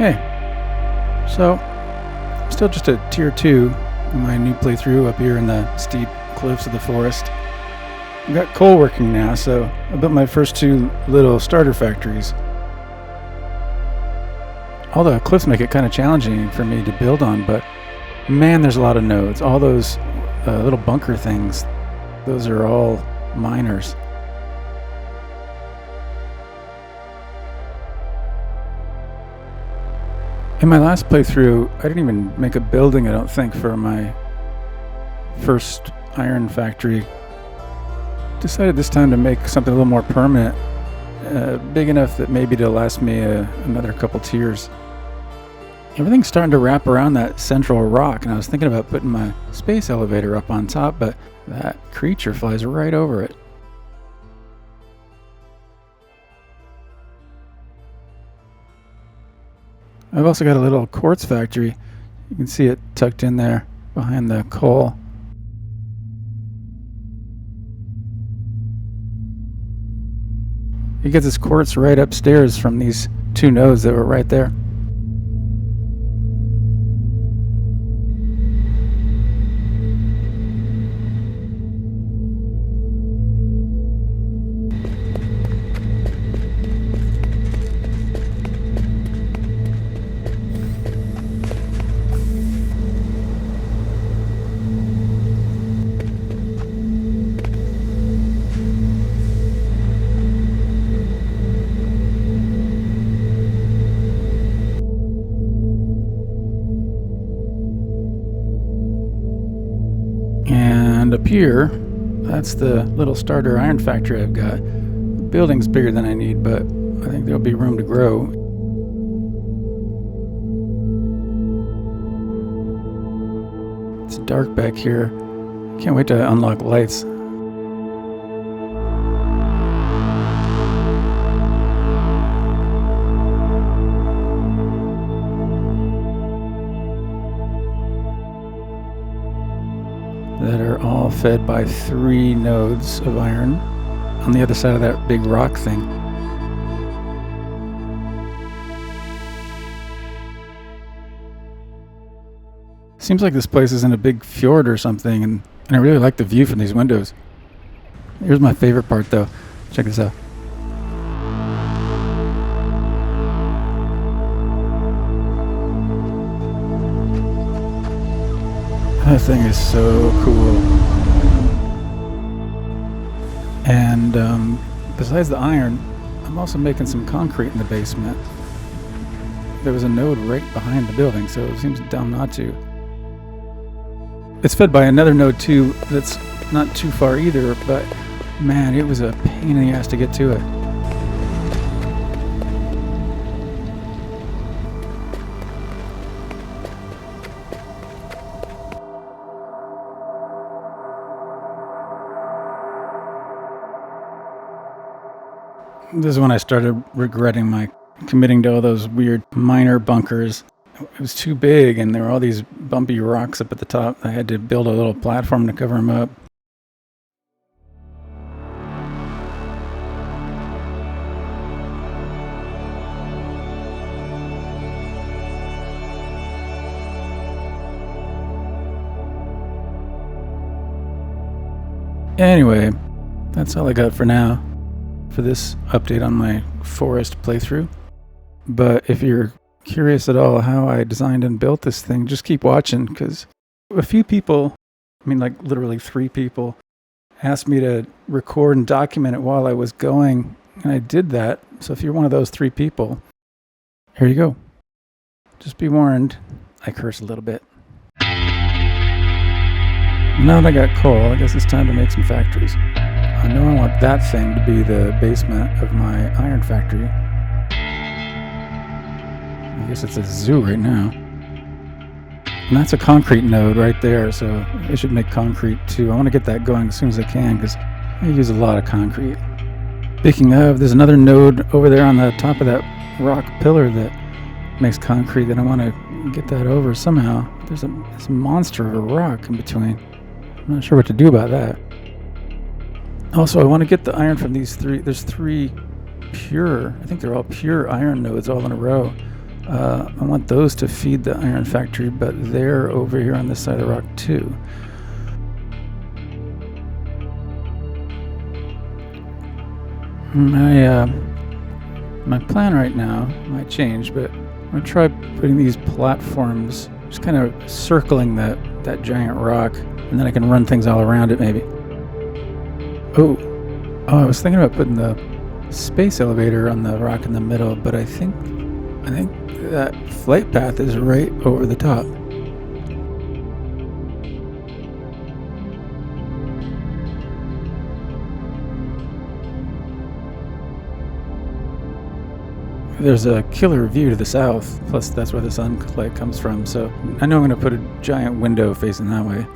Hey, so I'm still just at tier 2 in my new playthrough up here in the steep cliffs of the forest. I've got coal working now, so I built my first 2 little starter factories. All the cliffs make it kind of challenging for me to build on, but man, there's a lot of nodes. All those little bunker things, those are all miners. In my last playthrough, I didn't even make a building, I don't think, for my first iron factory. Decided this time to make something a little more permanent, big enough that maybe to last me another couple tiers. Everything's starting to wrap around that central rock, and I was thinking about putting my space elevator up on top, but that creature flies right over it. I've also got a little quartz factory. You can see it tucked in there behind the coal. It gets its quartz right upstairs from these 2 nodes that were right there. And up here, that's the little starter iron factory I've got. The building's bigger than I need, but I think there'll be room to grow. It's dark back here. Can't wait to unlock lights. That are all fed by 3 nodes of iron on the other side of that big rock thing. Seems like this place is in a big fjord or something, and I really like the view from these windows. Here's my favorite part though. Check this out. That thing is so cool. And besides the iron, I'm also making some concrete in the basement. There was a node right behind the building, so it seems dumb not to. It's fed by another node too that's not too far either, but man, it was a pain in the ass to get to it. This is when I started regretting my committing to all those weird miner bunkers. It was too big, and there were all these bumpy rocks up at the top. I had to build a little platform to cover them up. Anyway, that's all I got for now, for this update on my forest playthrough. But if you're curious at all how I designed and built this thing, just keep watching, because a few people, I mean like literally 3 people, asked me to record and document it while I was going, and I did that. So if you're one of those 3 people, here you go. Just be warned, I curse a little bit. Now that I got coal, I guess it's time to make some factories. I know I want that thing to be the basement of my iron factory. I guess it's a zoo right now. And that's a concrete node right there, so I should make concrete too. I want to get that going as soon as I can, because I use a lot of concrete. Speaking of, there's another node over there on the top of that rock pillar that makes concrete that I want to get that over somehow. There's this monster of a rock in between. I'm not sure what to do about that. Also, I want to get the iron from these 3. There's 3 pure, I think they're all pure iron nodes all in a row. I want those to feed the iron factory, but they're over here on this side of the rock too. My plan right now might change, but I'm going to try putting these platforms, just kind of circling that giant rock, and then I can run things all around it maybe. Oh, I was thinking about putting the space elevator on the rock in the middle, but I think that flight path is right over the top. There's a killer view to the south, plus that's where the sunlight comes from, so I know I'm going to put a giant window facing that way.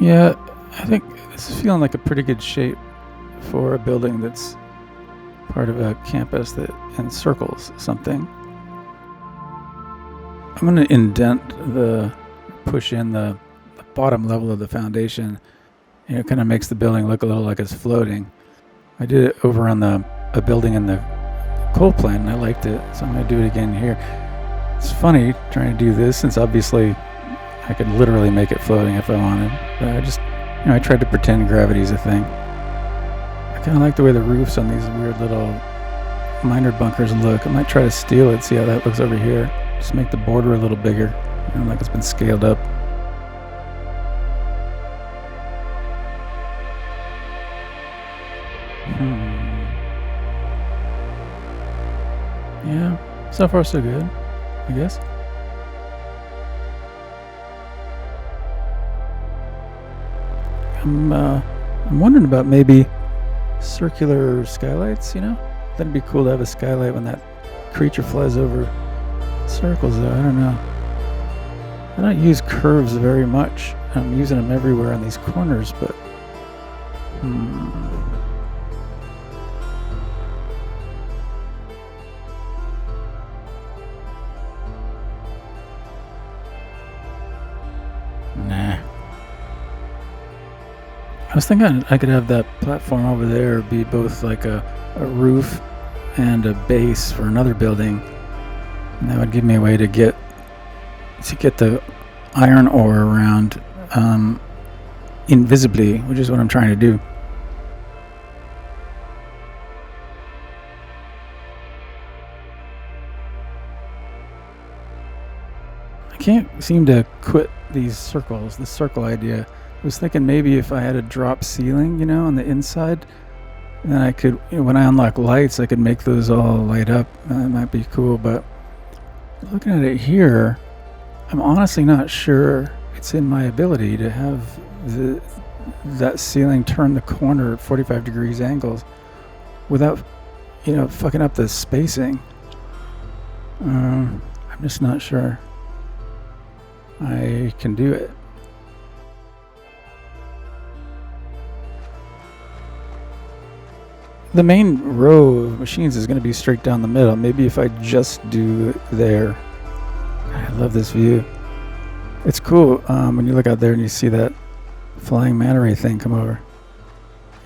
Yeah, I think this is feeling like a pretty good shape for a building that's part of a campus that encircles something. I'm going to push in the bottom level of the foundation. It kind of makes the building look a little like it's floating. I did it over on a building in the coal plant, and I liked it, so I'm going to do it again here. It's funny trying to do this, since obviously I could literally make it floating if I wanted, but I tried to pretend gravity's a thing. I kind of like the way the roofs on these weird little miner bunkers look. I might try to steal it, see how that looks over here. Just make the border a little bigger, like it's been scaled up. Yeah, so far so good, I guess. I'm wondering about maybe circular skylights, That'd be cool to have a skylight when that creature flies over circles, though. I don't know. I don't use curves very much. I'm using them everywhere on these corners, but... Nah. I was thinking I could have that platform over there be both like a roof and a base for another building, and that would give me a way to get the iron ore around invisibly, which is what I'm trying to do. I can't seem to quit these circles, the circle idea. I was thinking maybe if I had a drop ceiling, on the inside, then I could, when I unlock lights, I could make those all light up. That might be cool, but looking at it here, I'm honestly not sure it's in my ability to have that ceiling turn the corner at 45 degrees angles without, fucking up the spacing. I'm just not sure I can do it. The main row of machines is going to be straight down the middle. Maybe if I just do it there. I love this view. It's cool when you look out there and you see that flying manta ray thing come over.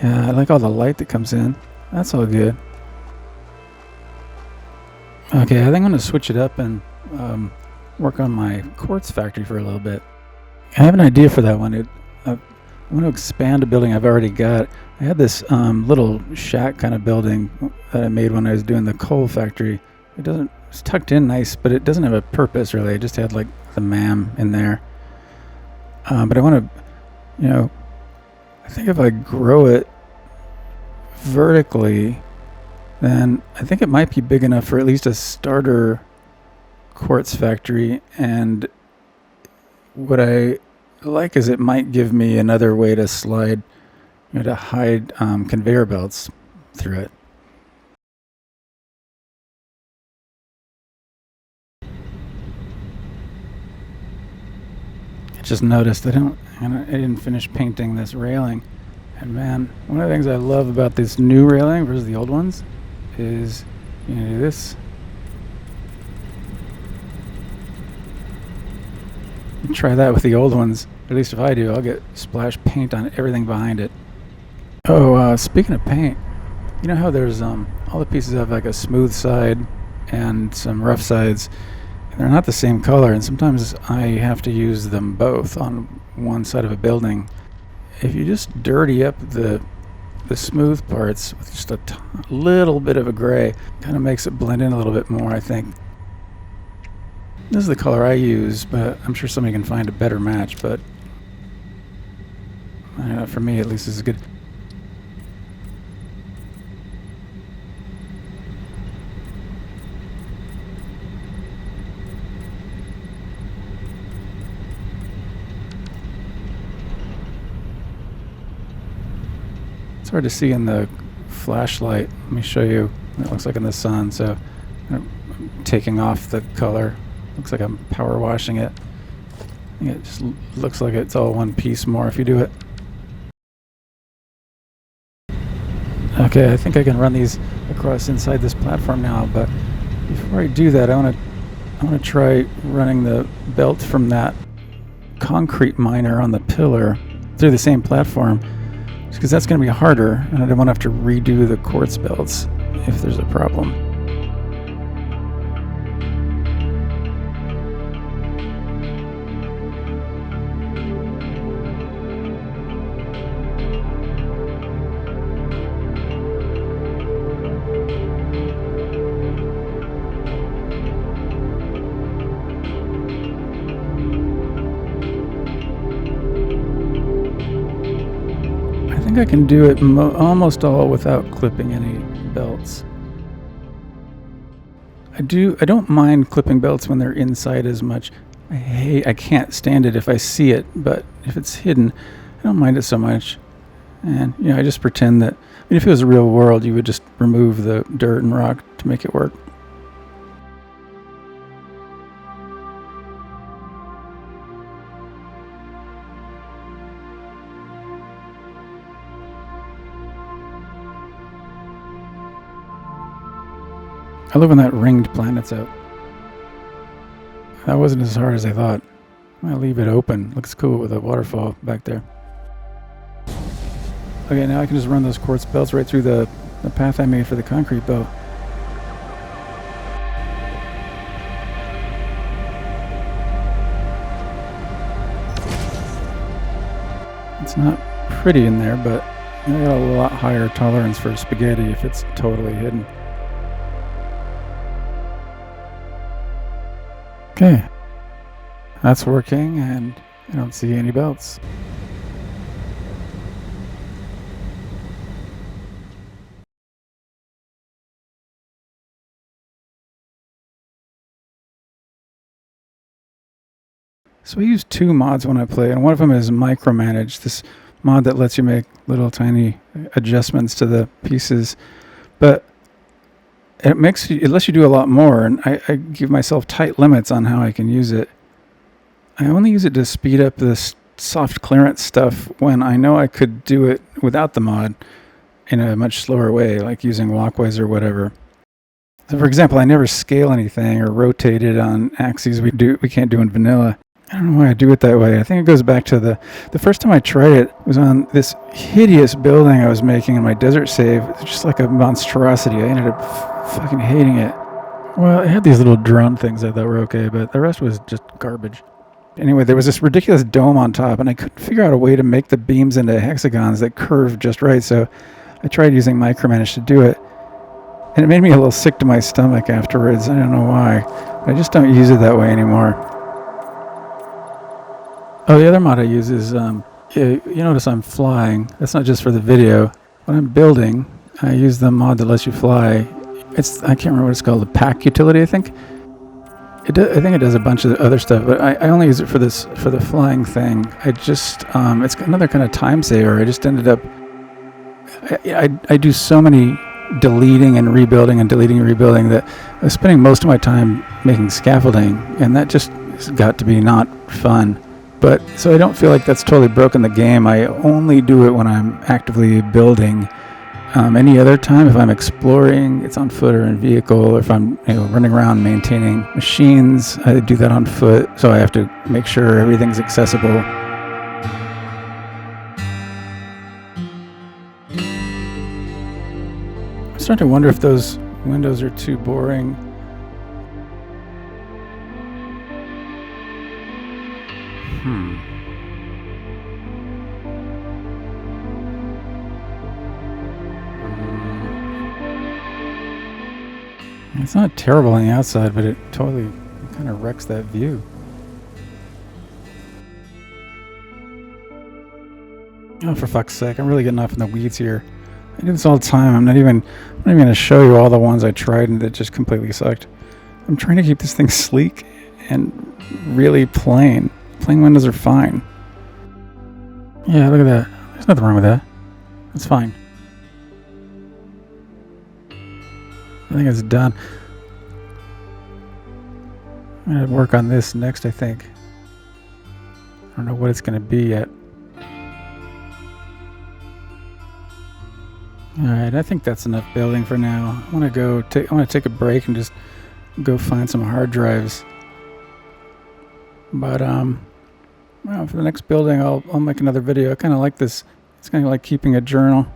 Yeah, I like all the light that comes in. That's all good. Okay, I think I'm going to switch it up and work on my quartz factory for a little bit. I have an idea for that one. I want to expand a building I've already got. I had this little shack kind of building that I made when I was doing the coal factory. It's tucked in nice, but it doesn't have a purpose really. I just had like the MAM in there. But I want to, I think if I grow it vertically, then I think it might be big enough for at least a starter quartz factory. And what I like is it might give me another way to slide, to hide conveyor belts through it. I just noticed I didn't finish painting this railing, and man, one of the things I love about this new railing versus the old ones is do this. You try that with the old ones. At least if I do, I'll get splash paint on everything behind it. Oh, speaking of paint, you know how there's all the pieces have like a smooth side and some rough sides. And they're not the same color, and sometimes I have to use them both on one side of a building. If you just dirty up the smooth parts with just a little bit of a gray, kind of makes it blend in a little bit more, I think. This is the color I use, but I'm sure somebody can find a better match, but I don't know, for me at least this is good. It's hard to see in the flashlight. Let me show you what it looks like in the sun. So I'm taking off the color. Looks like I'm power washing it. It just looks like it's all one piece more if you do it. Okay, I think I can run these across inside this platform now, but before I do that, I want to try running the belt from that concrete miner on the pillar through the same platform, because that's going to be harder, and I don't want to have to redo the quartz belts if there's a problem. I think I can do it almost all without clipping any belts. I don't mind clipping belts when they're inside as much. I can't stand it if I see it, but if it's hidden, I don't mind it so much. And I just pretend that, if it was the real world, you would just remove the dirt and rock to make it work. I love when that ringed planet's out. That wasn't as hard as I thought. I'm gonna leave it open. Looks cool with a waterfall back there. Okay, now I can just run those quartz belts right through the path I made for the concrete belt. It's not pretty in there, but I got a lot higher tolerance for spaghetti if it's totally hidden. Okay, that's working, and I don't see any belts. So I use two mods when I play, and one of them is micromanage, this mod that lets you make little tiny adjustments to the pieces, but it lets you do a lot more, and I give myself tight limits on how I can use it. I only use it to speed up this soft clearance stuff when I know I could do it without the mod in a much slower way, like using walkways or whatever. So for example, I never scale anything or rotate it on axes we can't do in vanilla. I don't know why I do it that way. I think it goes back to the first time I tried it was on this hideous building I was making in my desert save. It's just like a monstrosity. I ended up fucking hating it. Well, it had these little drone things I thought were okay, but the rest was just garbage. Anyway, there was this ridiculous dome on top, and I couldn't figure out a way to make the beams into hexagons that curved just right, so I tried using micromanage to do it. And it made me a little sick to my stomach afterwards. I don't know why. I just don't use it that way anymore. Oh, the other mod I use is, you notice I'm flying. That's not just for the video. When I'm building, I use the mod that lets you fly. I can't remember what it's called, the pack utility, I think. I think it does a bunch of other stuff, but I only use it for the flying thing. it's another kind of time saver. I just ended up, I do so many deleting and rebuilding that I was spending most of my time making scaffolding, and that just has got to be not fun. But so I don't feel like that's totally broken the game. I only do it when I'm actively building. Any other time, if I'm exploring, it's on foot or in vehicle. Or if I'm running around maintaining machines, I do that on foot. So I have to make sure everything's accessible. starting to wonder if those windows are too boring. It's not terrible on the outside, but it totally kind of wrecks that view. Oh, for fuck's sake, I'm really getting off in the weeds here. I do this all the time. I'm not even going to show you all the ones I tried and that just completely sucked. I'm trying to keep this thing sleek and really plain. Plain windows are fine. Yeah, look at that. There's nothing wrong with that. It's fine. I think it's done. I'm going to work on this next, I think. I don't know what it's going to be yet. Alright, I think that's enough building for now. I want to take a break and just go find some hard drives. But well, for the next building I'll make another video. I kind of like this. It's kind of like keeping a journal.